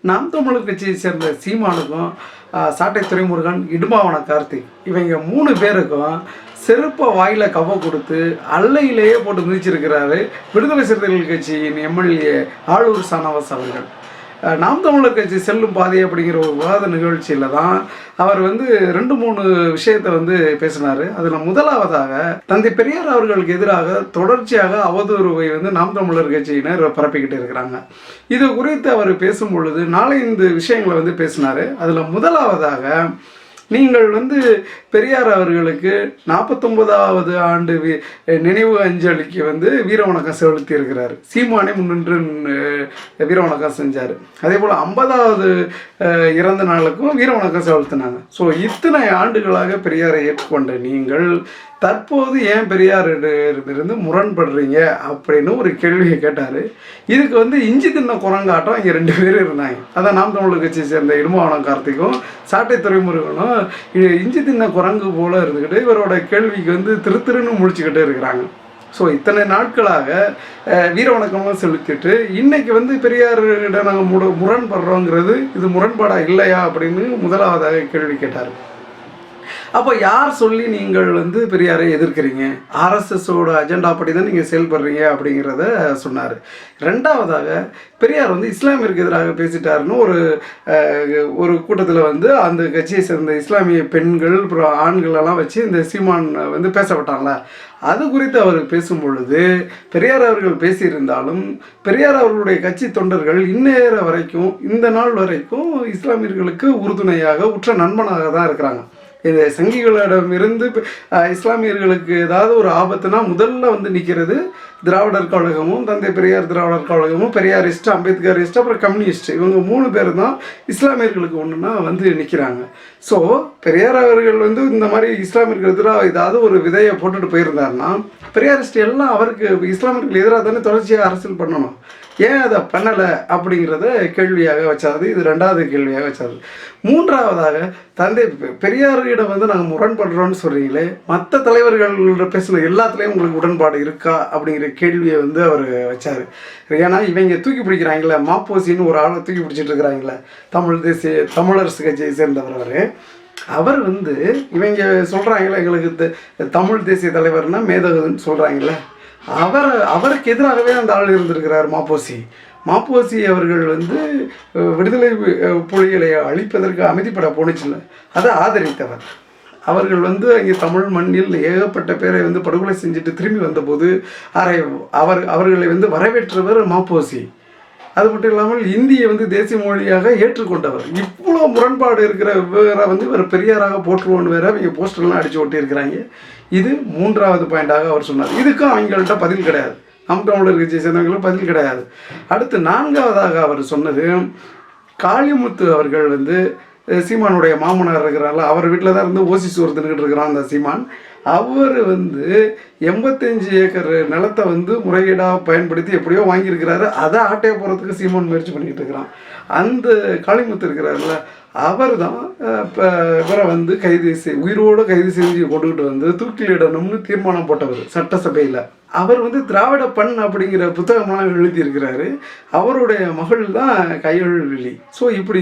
நாம் தமிழர் கட்சியை சேர்ந்த சீமானுக்கும் சாட்டை துரைமுருகன், இடும்பாவன கார்த்திக் இவங்க 3 பேருக்கும் செருப்பை வாயில் கவ கொடுத்து அல்லையிலேயே போட்டு மிதிச்சிருக்கிறாரு விடுதலை சிறுத்தைகள் கட்சியின் எம்எல்ஏ ஆளூர் சானவாஸ் அவர்கள். நாம் தமிழர் கட்சி செல்லும் பாதை அப்படிங்கிற ஒரு விவாத நிகழ்ச்சியில் தான் அவர் 2-3 விஷயத்தை பேசினார். அதில் முதலாவதாக தந்தை பெரியார் அவர்களுக்கு எதிராக தொடர்ச்சியாக அவதூறுவை நாம் தமிழர் கட்சியினர் பரப்பிக்கிட்டு இருக்கிறாங்க. இது குறித்து அவர் பேசும் பொழுது 4-5 விஷயங்களை பேசினார். அதில் முதலாவதாக நீங்கள் பெரியார் அவர்களுக்கு 49வது ஆண்டு நினைவு அஞ்சலிக்கு வீர வணக்கம் செலுத்தி இருக்கிறார். சீமானே முன்னின்று வீர வணக்கம் செஞ்சார். அதே போல் 50வது இறந்த நாளுக்கும் வீர வணக்கம் செலுத்தினாங்க. ஸோ இத்தனை ஆண்டுகளாக பெரியாரை ஏற்றுக்கொண்ட நீங்கள் தற்போது ஏன் பெரியாரிடமிருந்து முரண்படுறீங்க அப்படின்னு ஒரு கேள்வியை கேட்டார். இதுக்கு இஞ்சி தின்ன குரங்காட்டம் இங்கே 2 பேர் இருந்தாங்க. அதான் நாம் தமிழர் கட்சியை சேர்ந்த இடும்பாவன கார்த்திக்கும் சாட்டை துரைமுருகனும் இஞ்சி தின்ன குரங்கு போல் இருந்துக்கிட்டு இவரோட கேள்விக்கு திருன்னு முழிச்சுக்கிட்டே இருக்கிறாங்க. ஸோ இத்தனை நாட்களாக வீர வணக்கம்லாம் செலுத்திட்டு இன்றைக்கி பெரியாரிடம் நாங்கள் முரண்படுறோங்கிறது இது முரண்பாடாக இல்லையா அப்படின்னு முதலாவதாக கேள்வி கேட்டார். அப்போ யார் சொல்லி நீங்கள் பெரியாரை எதிர்க்கிறீங்க, ஆர்எஸ்எஸோட அஜெண்டா அப்படி தான் நீங்கள் செயல்படுறீங்க அப்படிங்கிறத சொன்னார். ரெண்டாவதாக பெரியார் இஸ்லாமியருக்கு எதிராக பேசிட்டாருன்னு ஒரு கூட்டத்தில் அந்த கட்சியை சேர்ந்த இஸ்லாமிய பெண்கள் அப்புறம் ஆண்களெல்லாம் வச்சு இந்த சீமான் பேசப்பட்டாங்களா, அது குறித்து அவர் பேசும் பொழுது பெரியார் அவர்கள் பேசியிருந்தாலும் பெரியார் அவர்களுடைய கட்சி தொண்டர்கள் இந்நேர வரைக்கும் இந்த நாள் வரைக்கும் இஸ்லாமியர்களுக்கு உறுதுணையாக உற்ற நண்பனாக தான் இருக்கிறாங்க. இந்த சங்கிகளிடமிருந்து இஸ்லாமியர்களுக்கு ஏதாவது ஒரு ஆபத்துனா முதல்ல நிற்கிறது திராவிடர் கழகமும் தந்தை பெரியார் திராவிடர் கழகமும், பெரியாரிஸ்ட், அம்பேத்கரிஸ்ட், அப்புறம் கம்யூனிஸ்ட், இவங்க 3 பேர் தான் இஸ்லாமியர்களுக்கு ஒன்றுனா நிற்கிறாங்க. ஸோ பெரியார் அவர்கள் இந்த மாதிரி இஸ்லாமியர்கள் எதிராக ஏதாவது ஒரு விதையை போட்டுட்டு போயிருந்தாருன்னா பெரியாரிஸ்ட் எல்லாம் அவருக்கு இஸ்லாமியர்கள் எதிராக தானே தொடர்ச்சியாக அரசியல் பண்ணணும். ஏன் அதை பண்ணலை அப்படிங்கிறத கேள்வியாக வச்சாது. இது 2வது கேள்வியாக வச்சாது. 3வதாக தந்தை பெரியாரிடம் நாங்கள் முரண்படுறோன்னு சொல்கிறீங்களே, மற்ற தலைவர்களோட பேசின எல்லாத்துலேயும் உங்களுக்கு உடன்பாடு இருக்கா அப்படிங்கிற கேள்வியை அவர் வச்சார். ஏன்னா இவங்க தூக்கி பிடிக்கிறாங்களே, மாப்போசின்னு ஒரு ஆளை தூக்கி பிடிச்சிட்டு இருக்கிறாங்களே, தமிழரசு கட்சியை சேர்ந்தவர் அவர் இவங்க சொல்கிறாங்களே எங்களுக்கு தமிழ் தேசிய தலைவர்னா மேதகுன்னு சொல்கிறாங்களே, அவருக்கு எதிராகவே அந்த ஆள் இருந்திருக்கிறார் மாப்போசி அவர்கள் விடுதலை புலிகளை அழிப்பதற்கு அமைதிப்பட போனுச்சுல்ல, அதை ஆதரித்தவர். அவர்கள் அங்கே தமிழ் மண்ணில் ஏகப்பட்ட பேரை படுகொலை செஞ்சுட்டு திரும்பி வந்தபோது அவர்களை வரவேற்றவர் மாப்போசி. அது மட்டும் இல்லாமல் இந்தியை தேசிய மொழியாக ஏற்றுக்கொண்டவர். இவ்வளோ முரண்பாடு இருக்கிற வேற இவர் பெரியாராக போற்றுவோன்னு வேற இவங்க போஸ்டர்லாம் அடித்து ஒட்டியிருக்கிறாங்க. இது 3வது பாயிண்டாக அவர் சொன்னார். இதுக்கும் அவங்கள்ட்ட பதில் கிடையாது, நாம் தமிழர் கட்சியை சேர்ந்தவங்களும் பதில் கிடையாது. அடுத்து 4வதாக அவர் சொன்னது, காளிமுத்து அவர்கள் சீமானுடைய மாமனார் இருக்கிறாங்கள, அவர் வீட்டில் தான் ஓசி சோறு தின்னுக்கிட்டு இருக்கிறான் அந்த சீமான். அவர் 85 ஏக்கர் நிலத்தை முறையீடாக பயன்படுத்தி எப்படியோ வாங்கியிருக்கிறாரு. அதை ஆட்டையை போகிறதுக்கு சீமான் முயற்சி பண்ணிக்கிட்டு இருக்கிறான். அந்த காளிமுத்து இருக்கிறார்ல, அவர் தான் இப்போ இவரை உயிரோடு கைது செஞ்சு கொண்டுக்கிட்டு தூக்கிலிடணும்னு தீர்மானம் போட்டவர் சட்டசபையில். அவர் திராவிட பண் அப்படிங்கிற புத்தகம்லாம் எழுதியிருக்கிறாரு. அவருடைய மகள் தான் கையெழுலி. ஸோ இப்படி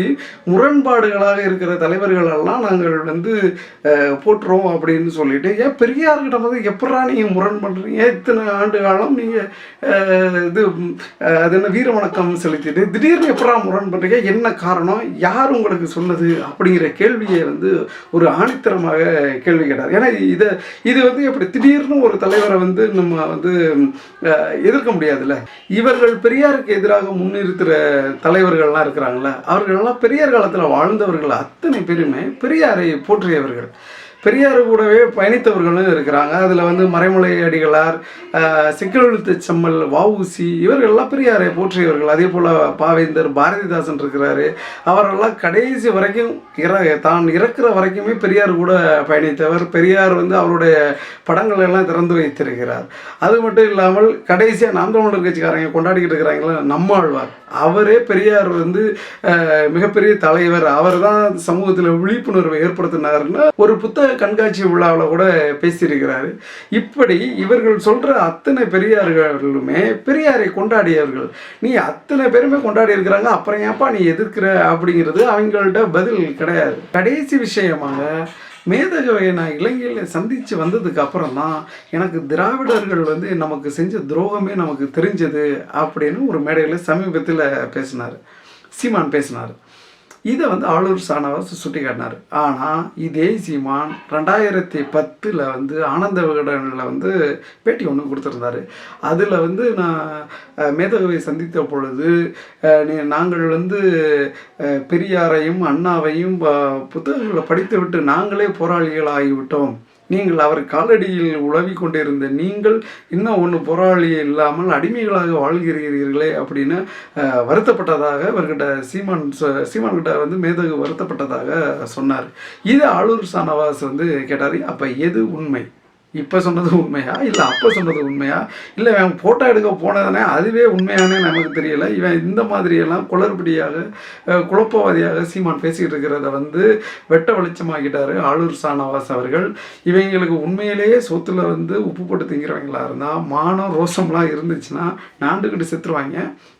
முரண்பாடுகளாக இருக்கிற தலைவர்களெல்லாம் நாங்கள் போட்டுறோம் அப்படின்னு சொல்லிட்டு, ஏன் பெரியார்கிட்ட எப்படா நீங்கள் முரண் பண்ணுறீங்க, இத்தனை ஆண்டு காலம் நீங்கள் அது என்ன வீர வணக்கம் செலுத்திட்டு திடீர்னு எப்படா முரண் பண்ணுறீங்க, என்ன காரணம், யார் உங்களுக்கு சொன்னது அப்படிங்கிற கேள்வியை ஒரு ஆணித்தரமாக கேள்வி கேட்டார். ஏன்னா இது எப்படி திடீர்னு ஒரு தலைவரை நம்ம எதிர்க்க முடியாதுல்ல. இவர்கள் பெரியாருக்கு எதிராக முன்னிறுத்துற தலைவர்கள்லாம் இருக்கிறாங்களே, அவர்களெல்லாம் பெரியார் காலத்தில் வாழ்ந்தவர்கள் அத்தனை பேருமே பெரியாரை போற்றியவர்கள், பெரியார் கூடவே பயணித்தவர்களும் இருக்கிறாங்க. அதில் மறைமலை அடிகளார், செக்கெழுத்து செம்மல், வஉசி இவர்கள்லாம் பெரியாரை போற்றியவர்கள். அதே போல் பாவேந்தர், பாரதிதாசன் இருக்கிறாரு. அவரெல்லாம் கடைசி வரைக்கும் தான் இறக்குற வரைக்குமே பெரியார் கூட பயணித்தவர். பெரியார் அவருடைய படங்கள் எல்லாம் திறந்து வைத்திருக்கிறார். அது மட்டும் இல்லாமல் கடைசியாக நாம் தமிழர் கட்சிக்காரங்க கொண்டாடிக்கிட்டு இருக்கிறாங்களா நம்மாழ்வார், அவரே பெரியார் மிகப்பெரிய தலைவர், அவர் தான் சமூகத்தில் விழிப்புணர்வை ஏற்படுத்தினார்னு ஒரு புத்தகம் கண்காட்சி விழாவில் கூட பேசியிருக்கிறாரு. இப்படி இவர்கள் சொல்கிற அத்தனை பெரியார்களுமே பெரியாரை கொண்டாடியவர்கள். நீ அத்தனை பேருமே கொண்டாடி இருக்கிறாங்க, அப்புறம் ஏன்ப்பா நீ எதிர்க்கிற அப்படிங்கிறது அவங்கள்ட்ட பதில் கிடையாது. கடைசி விஷயமாக மேதகவை நான் இலங்கையில் சந்தித்து வந்ததுக்கு அப்புறம் தான் எனக்கு திராவிடர்கள் வந்து நமக்கு செஞ்ச துரோகமே நமக்கு தெரிஞ்சது அப்படின்னு ஒரு மேடையில் சமீபத்தில் பேசினார், சீமான் பேசினார். இதை வந்து ஆளூர் ஷானவாஸ் சுட்டி காட்டினார். ஆனால் இதே சீமான் 2010 வந்து ஆனந்த விகடனில் வந்து பேட்டி ஒன்று கொடுத்துருந்தாரு. அதில் வந்து நான் மேதகவை சந்தித்த பொழுது நாங்கள் வந்து பெரியாரையும் அண்ணாவையும் புத்தகங்களை படித்து விட்டு நாங்களே போராளிகள் ஆகிவிட்டோம், நீங்கள் அவர் காலடியில் உழவி கொண்டிருந்த நீங்கள் இன்னும் ஒன்று போராளி இல்லாமல் அடிமைகளாக வாழ்கிறீர்களே அப்படின்னு வருத்தப்பட்டதாக இவர்கிட்ட சீமான்கிட்ட வந்து மேதகு வருத்தப்பட்டதாக சொன்னார். இது ஆளூர் ஷானவாஸ் வந்து கேட்டார், அப்போ எது உண்மை? இப்போ சொன்னது உண்மையா இல்லை அப்போ சொன்னது உண்மையா இல்லை இவன் ஃபோட்டோ எடுக்க போனதானே அதுவே உண்மையானே நமக்கு தெரியலை. இவன் இந்த மாதிரியெல்லாம் குளறுபடியாக குழப்பவாதியாக சீமான் பேசிக்கிட்டு இருக்கிறத வந்து வெட்ட வெளிச்சமாக்கிட்டார் ஆளூர் ஷானவாஸ் அவர்கள். இவங்களுக்கு உண்மையிலேயே சொத்துல வந்து உப்பு போட்டு திங்கிறவங்களா இருந்தால் மானம் ரோஷம்லாம் இருந்துச்சுன்னா நாண்டுக்கிட்டு செத்துருவாங்க.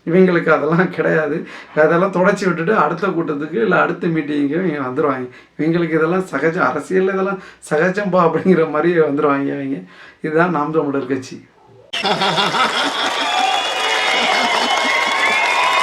இவங்களுக்கு அதெல்லாம் கிடையாது. அதெல்லாம் தொடச்சி விட்டுட்டு அடுத்த கூட்டத்துக்கு இல்லை அடுத்த மீட்டிங்கு இவங்க வந்துடுவாங்க. இவங்களுக்கு இதெல்லாம் சகஜம், அரசியல் இதெல்லாம் சகஜம்பா அப்படிங்கிற மாதிரி வந்துடுவாங்க இவங்க. இதுதான் நாம் தமிழர் கட்சி.